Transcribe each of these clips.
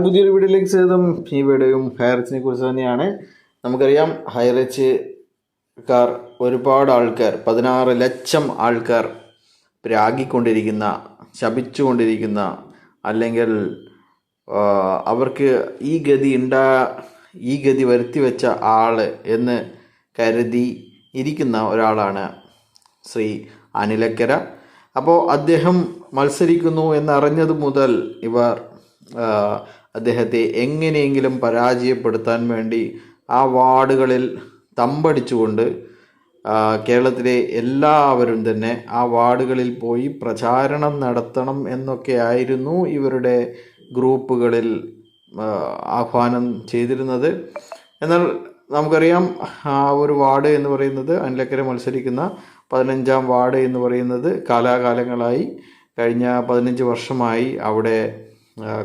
പുതിയൊരു വീഡിയോയിലേക്ക് സ്വാഗതം. ഈ വീഡിയോയും ഹൈറിച്ചിനെ കുറിച്ച് തന്നെയാണ്. നമുക്കറിയാം, ഹൈറിച്ചുകാർ ഒരുപാട് ആൾക്കാർ, 16 ലക്ഷം ആൾക്കാർ പ്രാഗിക്കൊണ്ടിരിക്കുന്ന, ശപിച്ചുകൊണ്ടിരിക്കുന്ന, അല്ലെങ്കിൽ അവർക്ക് ഈ ഗതി വരുത്തി വെച്ച ആള് എന്ന് കരുതി ഇരിക്കുന്ന ഒരാളാണ് ശ്രീ അനിലക്കര. അപ്പോൾ അദ്ദേഹം മത്സരിക്കുന്നു എന്നറിഞ്ഞത് മുതൽ ഇവർ അദ്ദേഹത്തെ എങ്ങനെയെങ്കിലും പരാജയപ്പെടുത്താൻ വേണ്ടി ആ വാർഡുകളിൽ തമ്പടിച്ചുകൊണ്ട് കേരളത്തിലെ എല്ലാവരും തന്നെ ആ വാർഡുകളിൽ പോയി പ്രചാരണം നടത്തണം എന്നൊക്കെയായിരുന്നു ഇവരുടെ ഗ്രൂപ്പുകളിൽ ആഹ്വാനം ചെയ്തിരുന്നത്. എന്നാൽ നമുക്കറിയാം, ആ ഒരു വാർഡ് എന്ന് പറയുന്നത്, അനിലക്കര മത്സരിക്കുന്ന 15ാം വാർഡ് എന്ന് പറയുന്നത് കാലാകാലങ്ങളായി, കഴിഞ്ഞ 15 വർഷമായി അവിടെ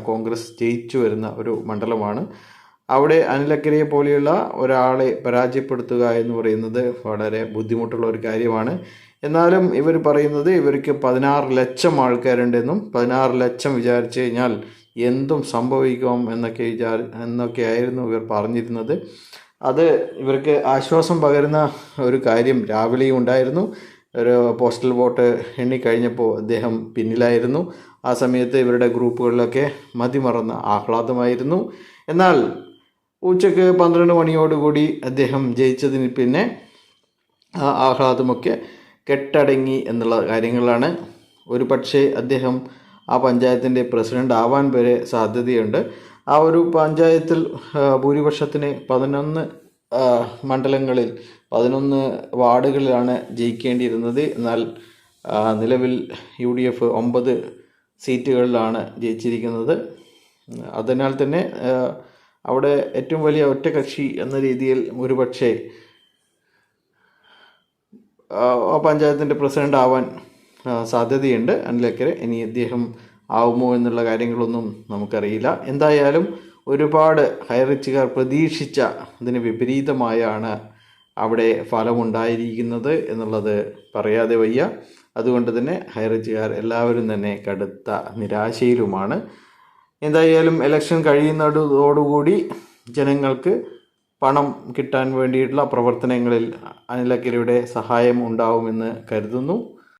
കോൺഗ്രസ് ജയിച്ചു വരുന്ന ഒരു മണ്ഡലമാണ്. അവിടെ അനിലക്കരയെ പോലെയുള്ള ഒരാളെ പരാജയപ്പെടുത്തുക എന്ന് പറയുന്നത് വളരെ ബുദ്ധിമുട്ടുള്ള ഒരു കാര്യമാണ്. എന്നാലും ഇവർ പറയുന്നത് ഇവർക്ക് 16 ലക്ഷം ആൾക്കാരുണ്ടെന്നും 16 ലക്ഷം വിചാരിച്ചു കഴിഞ്ഞാൽ എന്തും സംഭവിക്കാം എന്നൊക്കെയായിരുന്നു ഇവർ പറഞ്ഞിരുന്നത്. അത് ഇവർക്ക് ആശ്വാസം പകരുന്ന ഒരു കാര്യം രാവിലെയും ഉണ്ടായിരുന്നു. ഒരു പോസ്റ്റൽ വോട്ട് എണ്ണിക്കഴിഞ്ഞപ്പോൾ അദ്ദേഹം പിന്നിലായിരുന്നു. ആ സമയത്ത് ഇവരുടെ ഗ്രൂപ്പുകളിലൊക്കെ മതിമറന്ന ആഹ്ലാദമായിരുന്നു. എന്നാൽ ഉച്ചയ്ക്ക് 12 മണിയോടുകൂടി അദ്ദേഹം ജയിച്ചതിന് പിന്നെ ആ ആഹ്ലാദമൊക്കെ കെട്ടടങ്ങി എന്നുള്ള കാര്യങ്ങളാണ്. ഒരു പക്ഷേ അദ്ദേഹം ആ പഞ്ചായത്തിൻ്റെ പ്രസിഡന്റ് ആവാൻ വരെ സാധ്യതയുണ്ട്. ആ ഒരു പഞ്ചായത്തിൽ ഭൂരിപക്ഷത്തിന് 11 മണ്ഡലങ്ങളിൽ 11 വാർഡുകളിലാണ് ജയിക്കേണ്ടിയിരുന്നത്. എന്നാൽ നിലവിൽ UDF 9 സീറ്റുകളിലാണ് ജയിച്ചിരിക്കുന്നത്. അതിനാൽ തന്നെ അവിടെ ഏറ്റവും വലിയ ഒറ്റകക്ഷി എന്ന രീതിയിൽ ഒരുപക്ഷെ ആ പഞ്ചായത്തിൻ്റെ പ്രസിഡന്റ് ആവാൻ സാധ്യതയുണ്ട് അനിലക്കര. ഇനി അദ്ദേഹം ആവുമോ എന്നുള്ള കാര്യങ്ങളൊന്നും നമുക്കറിയില്ല. എന്തായാലും ഒരുപാട് ഹൈറിച്ചുകാർ പ്രതീക്ഷിച്ച അതിന് വിപരീതമായാണ് അവിടെ ഫലമുണ്ടായിരിക്കുന്നത് എന്നുള്ളത് പറയാതെ വയ്യ. അതുകൊണ്ട് തന്നെ ഹൈറിച്ചുകാർ എല്ലാവരും തന്നെ കടുത്ത നിരാശയിലുമാണ്. എന്തായാലും ഇലക്ഷൻ കഴിയുന്നതോടുകൂടി ജനങ്ങൾക്ക് പണം കിട്ടാൻ വേണ്ടിയിട്ടുള്ള പ്രവർത്തനങ്ങളിൽ അനിലക്കരയുടെ സഹായം ഉണ്ടാവുമെന്ന് കരുതുന്നു.